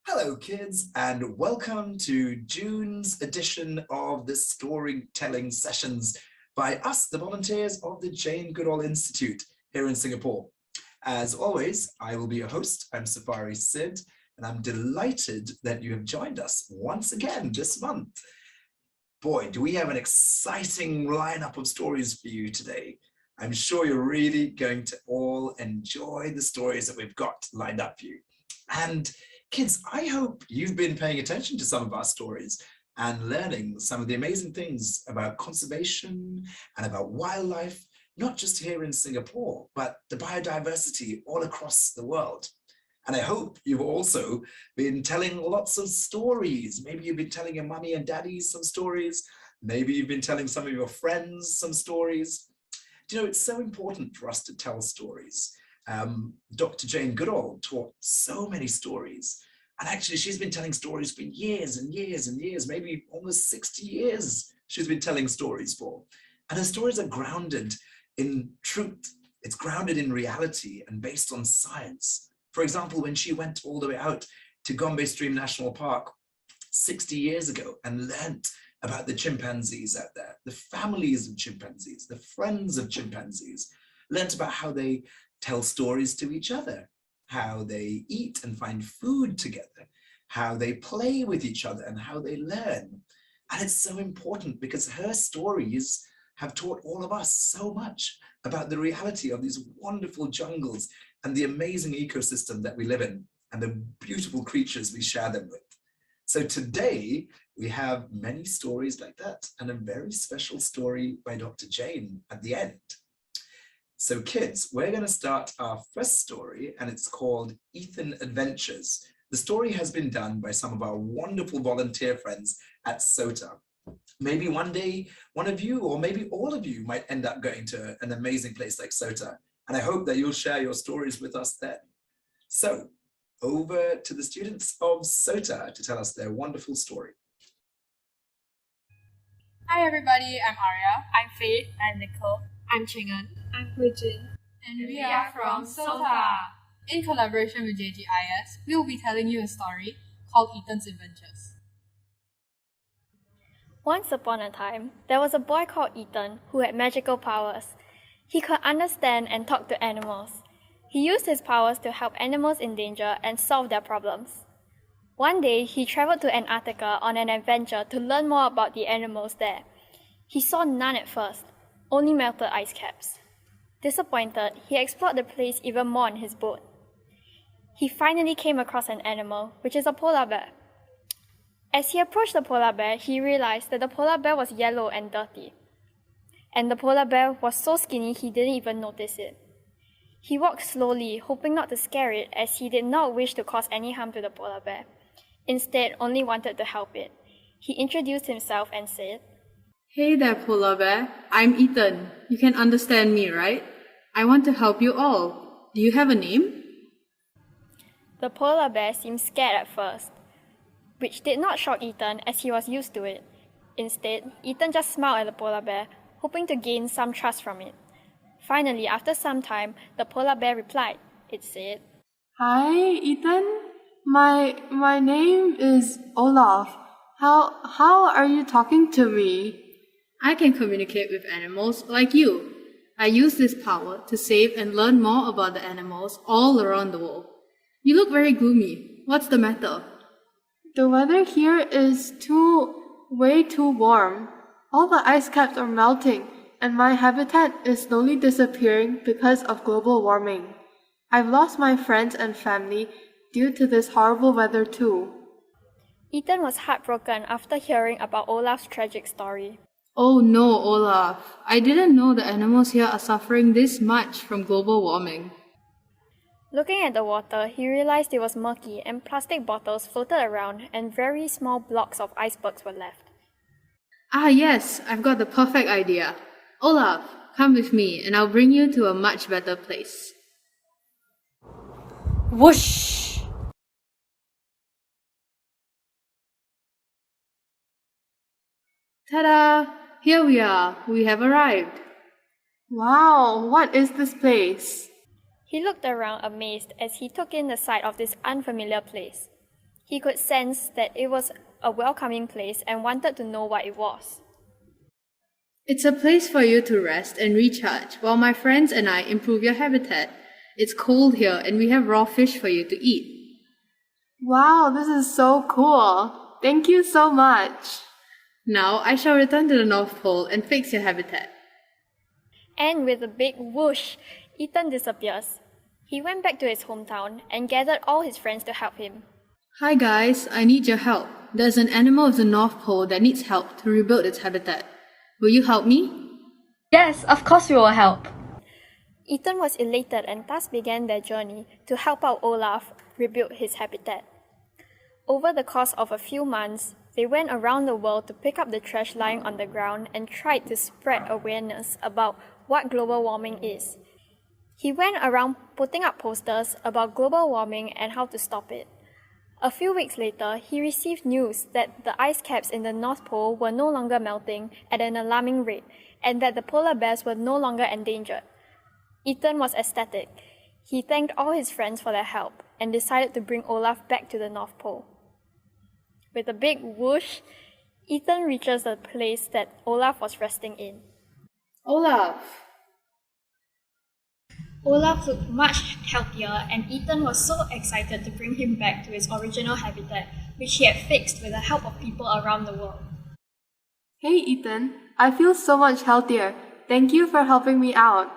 Hello, kids, and welcome to June's edition of the storytelling sessions by us, the volunteers of the Jane Goodall Institute here in Singapore. As always, I will be your host. I'm Safari Sid, and I'm delighted that you have joined us once again this month. Boy, do we have an exciting lineup of stories for you today. I'm sure you're really going to all enjoy the stories that we've got lined up for you. And kids, I hope you've been paying attention to some of our stories and learning some of the amazing things about conservation and about wildlife, not just here in Singapore, but the biodiversity all across the world. And I hope you've also been telling lots of stories. Maybe you've been telling your mummy and daddy some stories. Maybe you've been telling some of your friends some stories. Do you know, it's so important for us to tell stories. Dr. Jane Goodall taught so many stories. And actually, she's been telling stories for years and years and years, maybe almost 60 years she's been telling stories for. And her stories are grounded in truth. It's grounded in reality and based on science. For example, when she went all the way out to Gombe Stream National Park 60 years ago and learnt about the chimpanzees out there, the families of chimpanzees, the friends of chimpanzees, learnt about how they tell stories to each other, how they eat and find food together, how they play with each other and how they learn. And it's so important because her stories have taught all of us so much about the reality of these wonderful jungles and the amazing ecosystem that we live in and the beautiful creatures we share them with. So today we have many stories like that and a very special story by Dr. Jane at the end. So kids, we're going to start our first story and it's called Ethan Adventures. The story has been done by some of our wonderful volunteer friends at SOTA. Maybe one day, one of you or maybe all of you might end up going to an amazing place like SOTA. And I hope that you'll share your stories with us then. So over to the students of SOTA to tell us their wonderful story. Hi everybody, I'm Arya. I'm Faith. I'm Nicole. I'm Chingan. I'm Hui-Jin. And we are from SOTA. In collaboration with JGIS, we will be telling you a story called Ethan's Adventures. Once upon a time, there was a boy called Ethan who had magical powers. He could understand and talk to animals. He used his powers to help animals in danger and solve their problems. One day, he traveled to Antarctica on an adventure to learn more about the animals there. He saw none at first, only melted ice caps. Disappointed, he explored the place even more on his boat. He finally came across an animal, which is a polar bear. As he approached the polar bear, he realized that the polar bear was yellow and dirty. And the polar bear was so skinny he didn't even notice it. He walked slowly, hoping not to scare it, as he did not wish to cause any harm to the polar bear. Instead, only wanted to help it. He introduced himself and said, "Hey there, polar bear. I'm Ethan. You can understand me, right? I want to help you all. Do you have a name?" The polar bear seemed scared at first, which did not shock Ethan as he was used to it. Instead, Ethan just smiled at the polar bear, hoping to gain some trust from it. Finally, after some time, the polar bear replied. It said, Hi, Ethan. My name is Olaf. How are you talking to me? I can communicate with animals like you. I use this power to save and learn more about the animals all around the world. You look very gloomy. What's the matter? The weather here is way too warm. All the ice caps are melting, and my habitat is slowly disappearing because of global warming. I've lost my friends and family due to this horrible weather too. Ethan was heartbroken after hearing about Olaf's tragic story. Oh no, Olaf. I didn't know the animals here are suffering this much from global warming. Looking at the water, he realized it was murky and plastic bottles floated around and very small blocks of icebergs were left. Ah yes, I've got the perfect idea. Olaf, come with me and I'll bring you to a much better place. Whoosh! Ta-da! Here we are. We have arrived. Wow, what is this place? He looked around amazed as he took in the sight of this unfamiliar place. He could sense that it was a welcoming place and wanted to know what it was. It's a place for you to rest and recharge while my friends and I improve your habitat. It's cold here and we have raw fish for you to eat. Wow, this is so cool. Thank you so much. Now I shall return to the North Pole and fix your habitat. And with a big whoosh, Ethan disappears. He went back to his hometown and gathered all his friends to help him. Hi guys, I need your help. There's an animal of the North Pole that needs help to rebuild its habitat. Will you help me? Yes, of course we will help. Ethan was elated and thus began their journey to help out Olaf rebuild his habitat. Over the course of a few months, they went around the world to pick up the trash lying on the ground and tried to spread awareness about what global warming is. He went around putting up posters about global warming and how to stop it. A few weeks later, he received news that the ice caps in the North Pole were no longer melting at an alarming rate and that the polar bears were no longer endangered. Ethan was ecstatic. He thanked all his friends for their help and decided to bring Olaf back to the North Pole. With a big whoosh, Ethan reaches the place that Olaf was resting in. Olaf! Olaf looked much healthier, and Ethan was so excited to bring him back to his original habitat, which he had fixed with the help of people around the world. Hey Ethan, I feel so much healthier. Thank you for helping me out.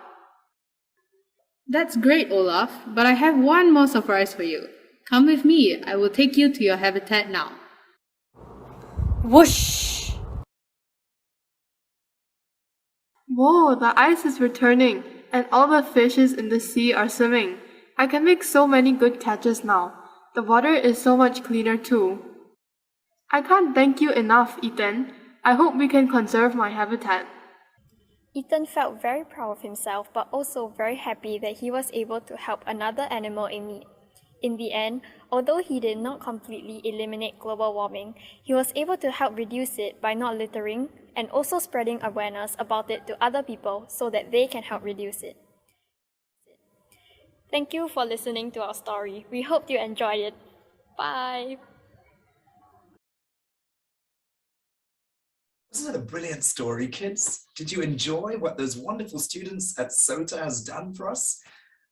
That's great, Olaf, but I have one more surprise for you. Come with me, I will take you to your habitat now. Whoosh! Whoa, the ice is returning, and all the fishes in the sea are swimming. I can make so many good catches now. The water is so much cleaner too. I can't thank you enough, Ethan. I hope we can conserve my habitat. Ethan felt very proud of himself, but also very happy that he was able to help another animal in need. In the end, although he did not completely eliminate global warming, he was able to help reduce it by not littering and also spreading awareness about it to other people so that they can help reduce it. Thank you for listening to our story. We hope you enjoyed it. Bye! Wasn't it a brilliant story, kids? Did you enjoy what those wonderful students at SOTA has done for us?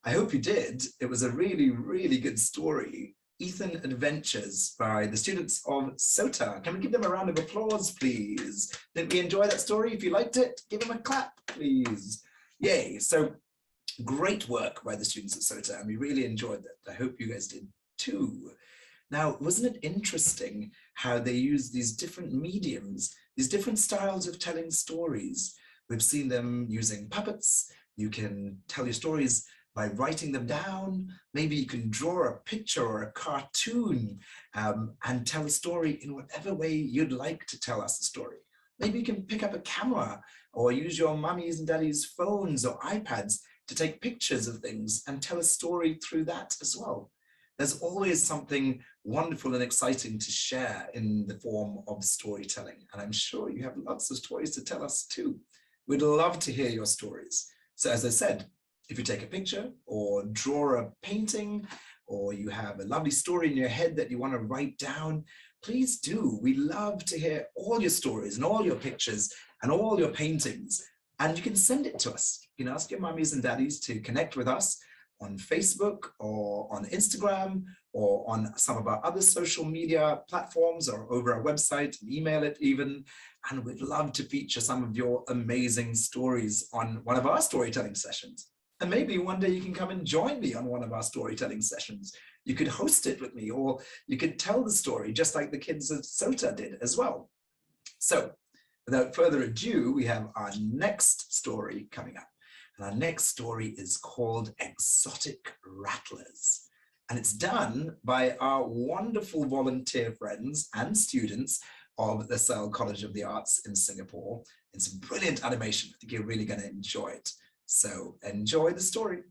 I hope you did. It was a really, really good story. Ethan Adventures by the students of SOTA. Can we give them a round of applause, please? Didn't we enjoy that story? If you liked it, give them a clap, please. Yay. So great work by the students at SOTA, and we really enjoyed that. I hope you guys did too. Now, wasn't it interesting how they use these different mediums, these different styles of telling stories? We've seen them using puppets. You can tell your stories by writing them down. Maybe you can draw a picture or a cartoon and tell a story in whatever way you'd like to tell us a story. Maybe you can pick up a camera or use your mummies and daddies' phones or iPads to take pictures of things and tell a story through that as well. There's always something wonderful and exciting to share in the form of storytelling. And I'm sure you have lots of stories to tell us too. We'd love to hear your stories. So as I said, if you take a picture or draw a painting, or you have a lovely story in your head that you want to write down, please do. We love to hear all your stories and all your pictures and all your paintings. And you can send it to us. You can ask your mummies and daddies to connect with us on Facebook or on Instagram or on some of our other social media platforms or over our website, and email it even. And we'd love to feature some of your amazing stories on one of our storytelling sessions. And maybe one day you can come and join me on one of our storytelling sessions. You could host it with me, or you could tell the story just like the kids at SOTA did as well. So without further ado, we have our next story coming up. And our next story is called Exotic Rattlers. And it's done by our wonderful volunteer friends and students of the Lasalle College of the Arts in Singapore. It's a brilliant animation. I think you're really going to enjoy it. So enjoy the story.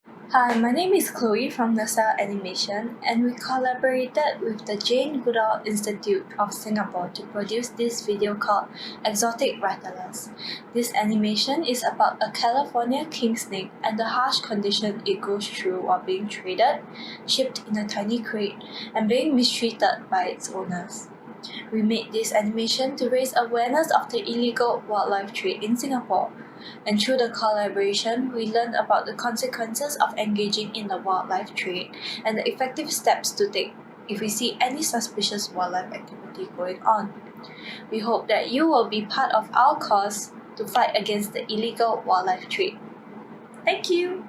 Hi, my name is Chloe from Lasalle Animation, and we collaborated with the Jane Goodall Institute of Singapore to produce this video called Exotic Rattlers. This animation is about a California king snake and the harsh condition it goes through while being traded, shipped in a tiny crate, and being mistreated by its owners. We made this animation to raise awareness of the illegal wildlife trade in Singapore. And through the collaboration, we learned about the consequences of engaging in the wildlife trade and the effective steps to take if we see any suspicious wildlife activity going on. We hope that you will be part of our cause to fight against the illegal wildlife trade. Thank you!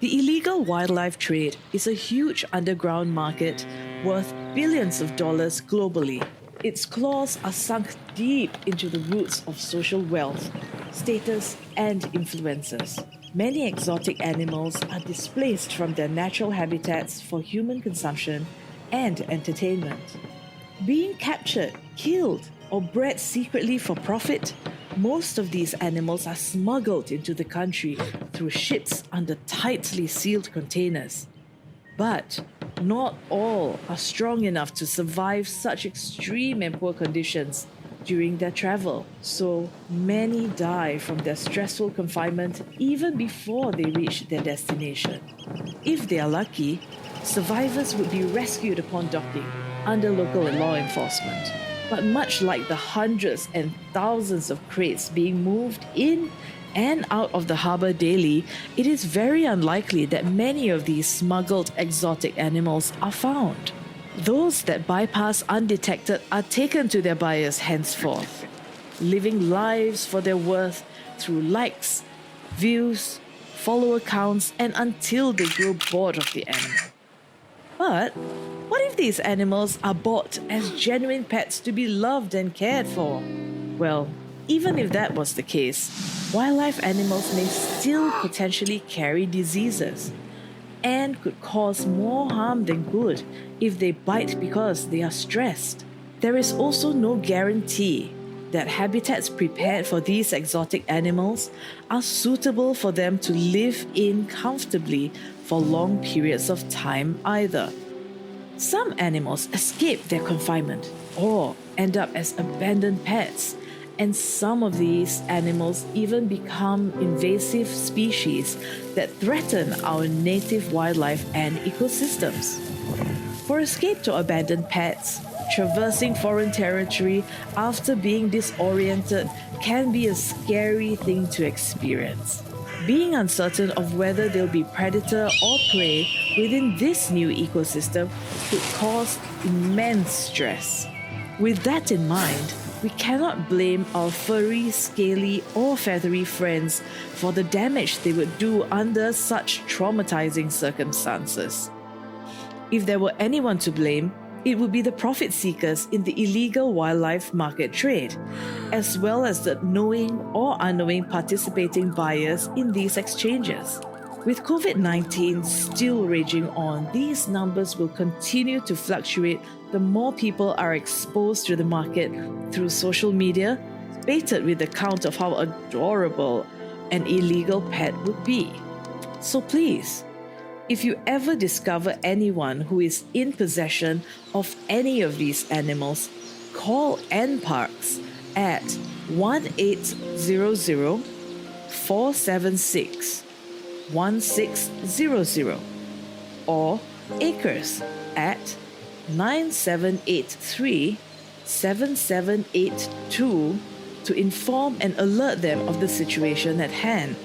The illegal wildlife trade is a huge underground market worth billions of dollars globally. Its claws are sunk deep into the roots of social wealth, status, and influences. Many exotic animals are displaced from their natural habitats for human consumption and entertainment. Being captured, killed, or bred secretly for profit, most of these animals are smuggled into the country through ships under tightly sealed containers. But not all are strong enough to survive such extreme and poor conditions during their travel. So many die from their stressful confinement even before they reach their destination. If they are lucky, survivors would be rescued upon docking under local law enforcement. But much like the hundreds and thousands of crates being moved in and out of the harbour daily, it is very unlikely that many of these smuggled exotic animals are found. Those that bypass undetected are taken to their buyers henceforth, living lives for their worth through likes, views, follower counts, and until they grow bored of the animal. But what if these animals are bought as genuine pets to be loved and cared for? Well, even if that was the case, wildlife animals may still potentially carry diseases and could cause more harm than good if they bite because they are stressed. There is also no guarantee that habitats prepared for these exotic animals are suitable for them to live in comfortably for long periods of time either. Some animals escape their confinement or end up as abandoned pets, and some of these animals even become invasive species that threaten our native wildlife and ecosystems. For escaped or abandoned pets, traversing foreign territory after being disoriented can be a scary thing to experience. Being uncertain of whether they'll be predator or prey within this new ecosystem could cause immense stress. With that in mind, we cannot blame our furry, scaly, or feathery friends for the damage they would do under such traumatizing circumstances. If there were anyone to blame, it would be the profit seekers in the illegal wildlife market trade, as well as the knowing or unknowing participating buyers in these exchanges. With COVID-19 still raging on, these numbers will continue to fluctuate the more people are exposed to the market through social media, baited with the count of how adorable an illegal pet would be. So please, if you ever discover anyone who is in possession of any of these animals, call NParks at 1-800 476 1600 or Acres at 9783 7782 to inform and alert them of the situation at hand.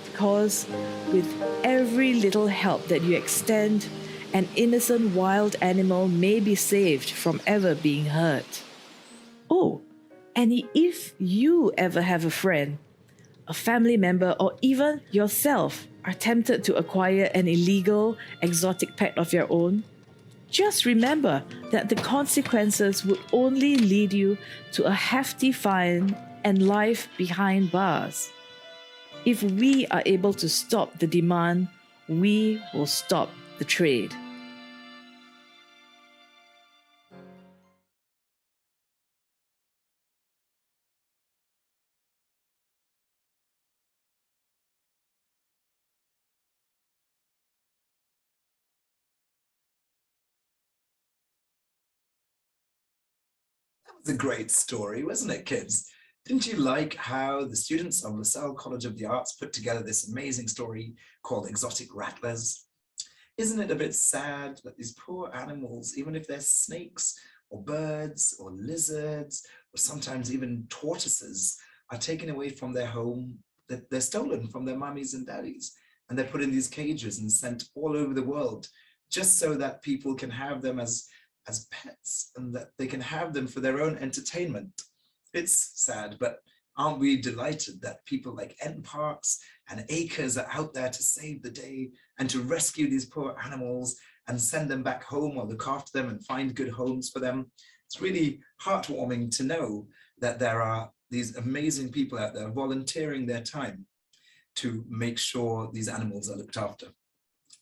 Because with every little help that you extend, an innocent wild animal may be saved from ever being hurt. Oh, and if you ever have a friend, a family member, or even yourself are tempted to acquire an illegal, exotic pet of your own, just remember that the consequences would only lead you to a hefty fine and life behind bars. If we are able to stop the demand, we will stop the trade. was a great story, wasn't it, kids? Didn't you like how the students of Lasalle College of the Arts put together this amazing story called Exotic Rattlers? Isn't it a bit sad that these poor animals, even if they're snakes or birds or lizards or sometimes even tortoises, are taken away from their home, that they're stolen from their mummies and daddies, and they're put in these cages and sent all over the world just so that people can have them as pets and that they can have them for their own entertainment. It's sad, but aren't we delighted that people like Ent Parks and Acres are out there to save the day and to rescue these poor animals and send them back home or look after them and find good homes for them? It's really heartwarming to know that there are these amazing people out there volunteering their time to make sure these animals are looked after.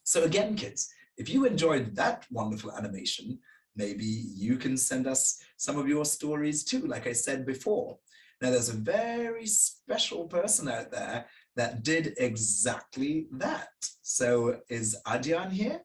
So again, kids, if you enjoyed that wonderful animation, maybe you can send us some of your stories too, like I said before. Now, there's a very special person out there that did exactly that. So is Adyan here?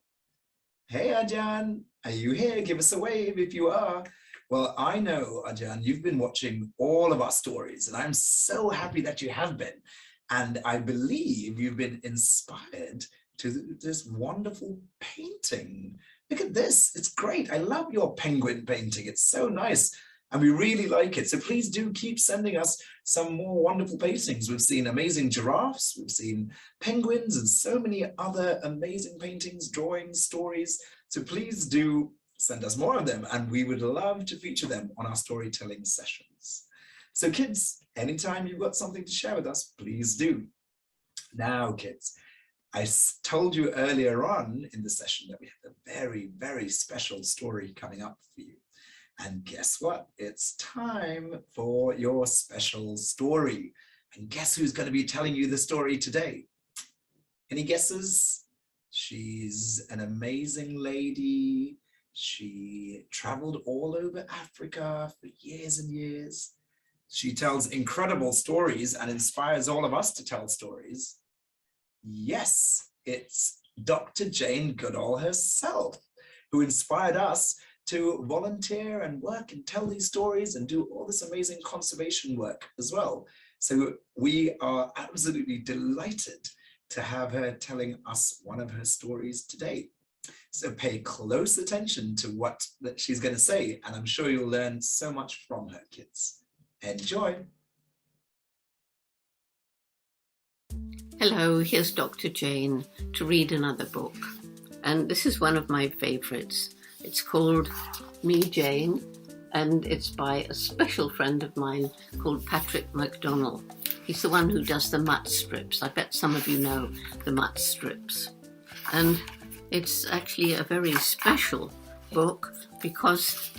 Hey, Adyan, are you here? Give us a wave if you are. Well, I know, Adyan, you've been watching all of our stories, and I'm so happy that you have been. And I believe you've been inspired to this wonderful painting. Look at this, it's great. I love your penguin painting. It's so nice and we really like it. So please do keep sending us some more wonderful paintings. We've seen amazing giraffes, we've seen penguins and so many other amazing paintings, drawings, stories. So please do send us more of them and we would love to feature them on our storytelling sessions. So kids, anytime you've got something to share with us, please do. Now kids, I told you earlier on in the session that we have a very, very special story coming up for you. And guess what? It's time for your special story. And guess who's going to be telling you the story today? Any guesses? She's an amazing lady. She traveled all over Africa for years and years. She tells incredible stories and inspires all of us to tell stories. Yes, it's Dr. Jane Goodall herself, who inspired us to volunteer and work and tell these stories and do all this amazing conservation work as well. So we are absolutely delighted to have her telling us one of her stories today. So pay close attention to what she's going to say, and I'm sure you'll learn so much from her, kids. Enjoy. Hello, here's Dr. Jane to read another book. And this is one of my favorites. It's called Me, Jane, and it's by a special friend of mine called Patrick McDonnell. He's the one who does the mutt strips. I bet some of you know the mutt strips. And it's actually a very special book because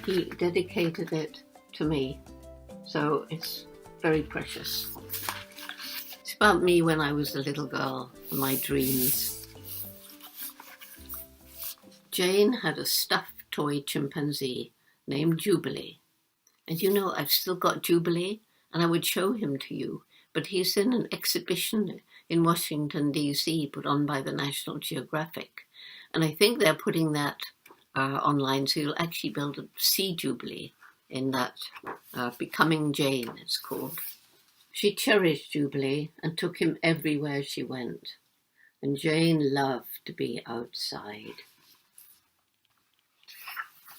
he dedicated it to me. So it's very precious. It's about me when I was a little girl, and my dreams. Jane had a stuffed toy chimpanzee named Jubilee. And you know, I've still got Jubilee, and I would show him to you, but he's in an exhibition in Washington, D.C., put on by the National Geographic. And I think they're putting that online, so you'll actually be able to see Jubilee in that Becoming Jane, it's called. She cherished Jubilee and took him everywhere she went. And Jane loved to be outside.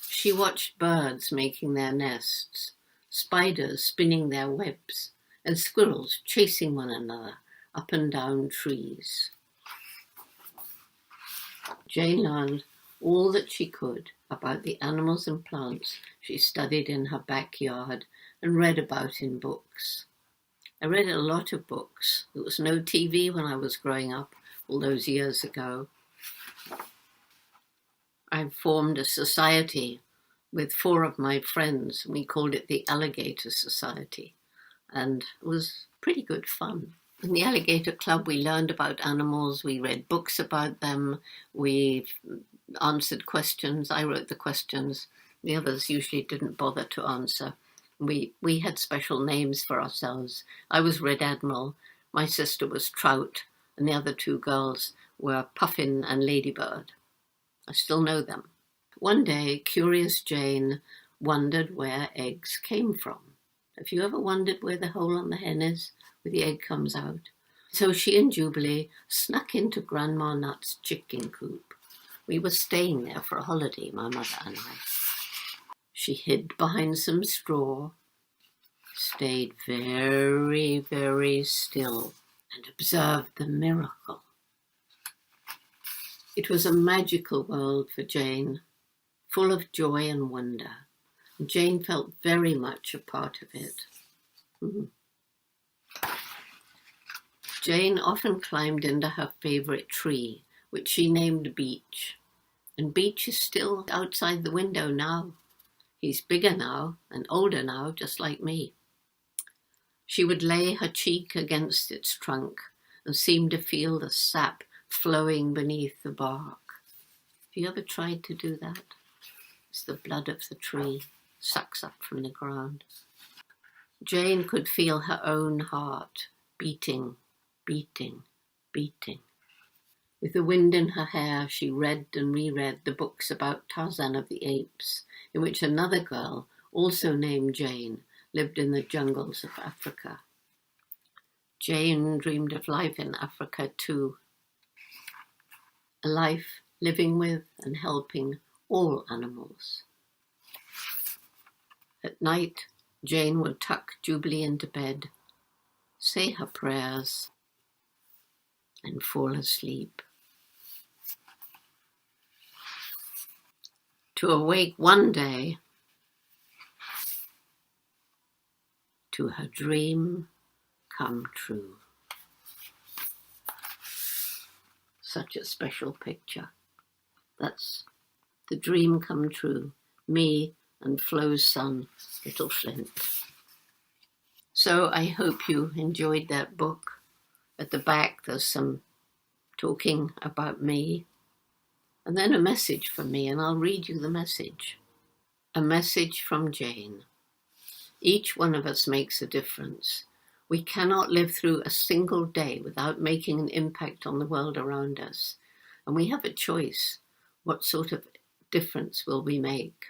She watched birds making their nests, spiders spinning their webs, and squirrels chasing one another up and down trees. Jane learned all that she could about the animals and plants she studied in her backyard and read about in books. I read a lot of books. There was no TV when I was growing up all those years ago. I formed a society with 4 of my friends. We called it the Alligator Society, and it was pretty good fun. In the Alligator Club, we learned about animals, we read books about them, we answered questions. I wrote the questions. The others usually didn't bother to answer. We had special names for ourselves. I was Red Admiral, my sister was Trout, and the other 2 girls were Puffin and Ladybird. I still know them. One day, curious Jane wondered where eggs came from. Have you ever wondered where the hole on the hen is, where the egg comes out? So she and Jubilee snuck into Grandma Nut's chicken coop. We were staying there for a holiday, my mother and I. She hid behind some straw, stayed very, very still, and observed the miracle. It was a magical world for Jane, full of joy and wonder. And Jane felt very much a part of it. Jane often climbed into her favourite tree, which she named Beach. And Beach is still outside the window now. He's bigger now and older now, just like me. She would lay her cheek against its trunk and seem to feel the sap flowing beneath the bark. Have you ever tried to do that? It's the blood of the tree, sucks up from the ground. Jane could feel her own heart beating, beating, beating. With the wind in her hair, she read and reread the books about Tarzan of the Apes, in which another girl, also named Jane, lived in the jungles of Africa. Jane dreamed of life in Africa too. A life living with and helping all animals. At night, Jane would tuck Jubilee into bed, say her prayers, and fall asleep. To awake one day to her dream come true. Such a special picture. That's the dream come true. Me and Flo's son, little Flint. So I hope you enjoyed that book. At the back there's some talking about me, and then a message from me, and I'll read you the message. A message from Jane. Each one of us makes a difference. We cannot live through a single day without making an impact on the world around us. And we have a choice. What sort of difference will we make?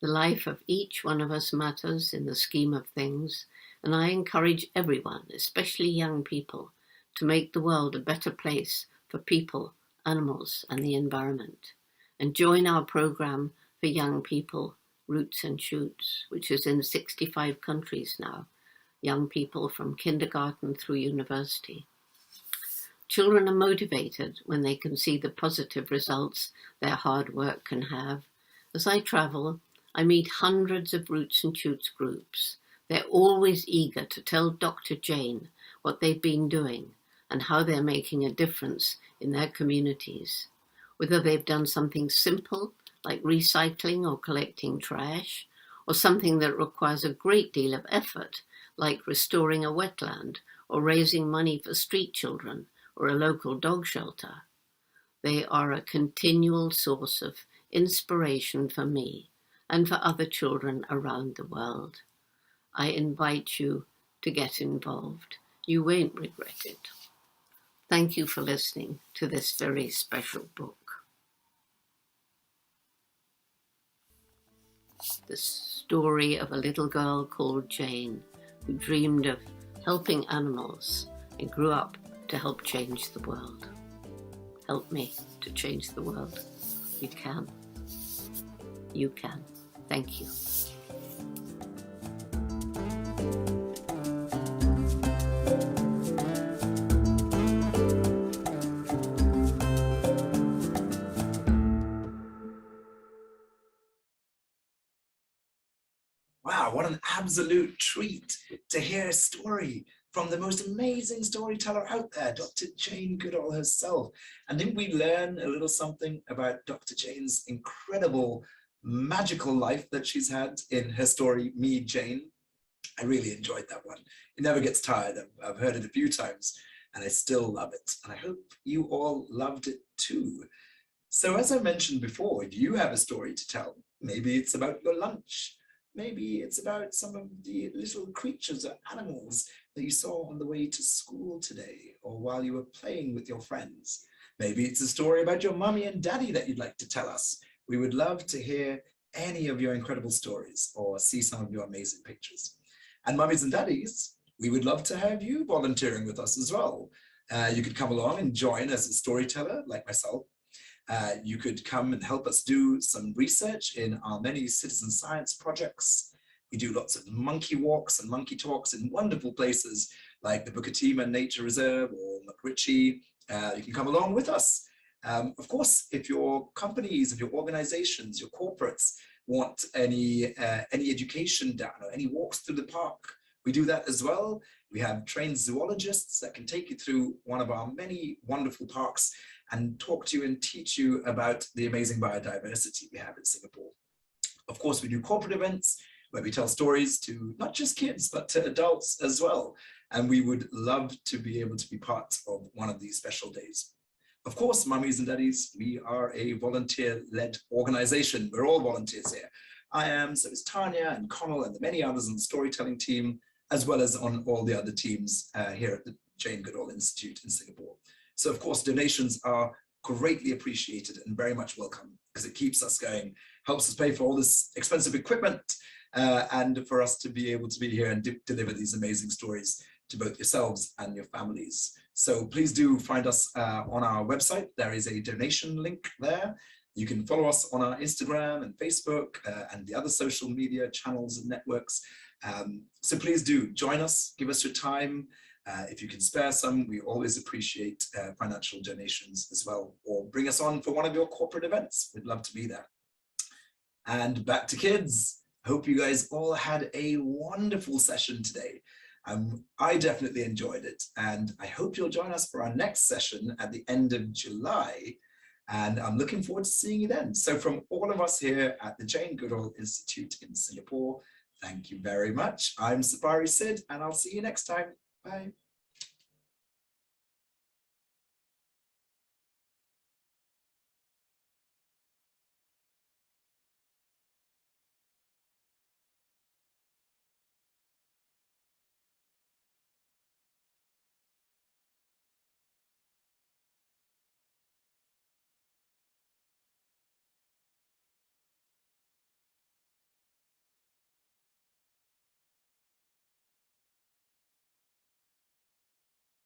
The life of each one of us matters in the scheme of things, and I encourage everyone, especially young people, to make the world a better place for people, animals, and the environment. And join our program for young people, Roots and Shoots, which is in 65 countries now. Young people from kindergarten through university. Children are motivated when they can see the positive results their hard work can have. As I travel, I meet hundreds of Roots and Shoots groups. They're always eager to tell Dr. Jane what they've been doing and how they're making a difference in their communities. Whether they've done something simple, like recycling or collecting trash, or something that requires a great deal of effort, like restoring a wetland or raising money for street children or a local dog shelter. They are a continual source of inspiration for me and for other children around the world. I invite you to get involved. You won't regret it. Thank you for listening to this very special book. The story of a little girl called Jane, who dreamed of helping animals and grew up to help change the world. Help me to change the world. You can. You can. Thank you. Wow, what an absolute treat to hear a story from the most amazing storyteller out there, Dr. Jane Goodall herself. And didn't we learn a little something about Dr. Jane's incredible, magical life that she's had in her story, Me, Jane? I really enjoyed that one. It never gets tired. I've heard it a few times and I still love it. And I hope you all loved it too. So as I mentioned before, do you have a story to tell? Maybe it's about your lunch. Maybe it's about some of the little creatures or animals that you saw on the way to school today or while you were playing with your friends. Maybe it's a story about your mommy and daddy that you'd like to tell us. We would love to hear any of your incredible stories or see some of your amazing pictures. And mummies and daddies, we would love to have you volunteering with us as well. You could come along and join as a storyteller like myself. You could come and help us do some research in our many citizen science projects. We do lots of monkey walks and monkey talks in wonderful places like the Bukatima Nature Reserve or McRitchie. You can come along with us. Of course, if your companies, if your organizations, your corporates want any education done or any walks through the park, we do that as well. We have trained zoologists that can take you through one of our many wonderful parks and talk to you and teach you about the amazing biodiversity we have in Singapore. Of course, we do corporate events where we tell stories to not just kids, but to adults as well. And we would love to be able to be part of one of these special days. Of course, mummies and daddies, we are a volunteer-led organization. We're all volunteers here. I am, so is Tanya and Connell and the many others on the storytelling team, as well as on all the other teams here at the Jane Goodall Institute in Singapore. So of course, donations are greatly appreciated and very much welcome because it keeps us going, helps us pay for all this expensive equipment and for us to be able to be here and deliver these amazing stories to both yourselves and your families. So please do find us on our website. There is a donation link there. You can follow us on our Instagram and Facebook and the other social media channels and networks. So please do join us, give us your time. If you can spare some, we always appreciate financial donations as well, or bring us on for one of your corporate events. We'd love to be there. And back to kids. Hope you guys all had a wonderful session today. I definitely enjoyed it, and I hope you'll join us for our next session at the end of July, and I'm looking forward to seeing you then. So from all of us here at the Jane Goodall Institute in Singapore, thank you very much. I'm Sapari Sid, and I'll see you next time. Bye.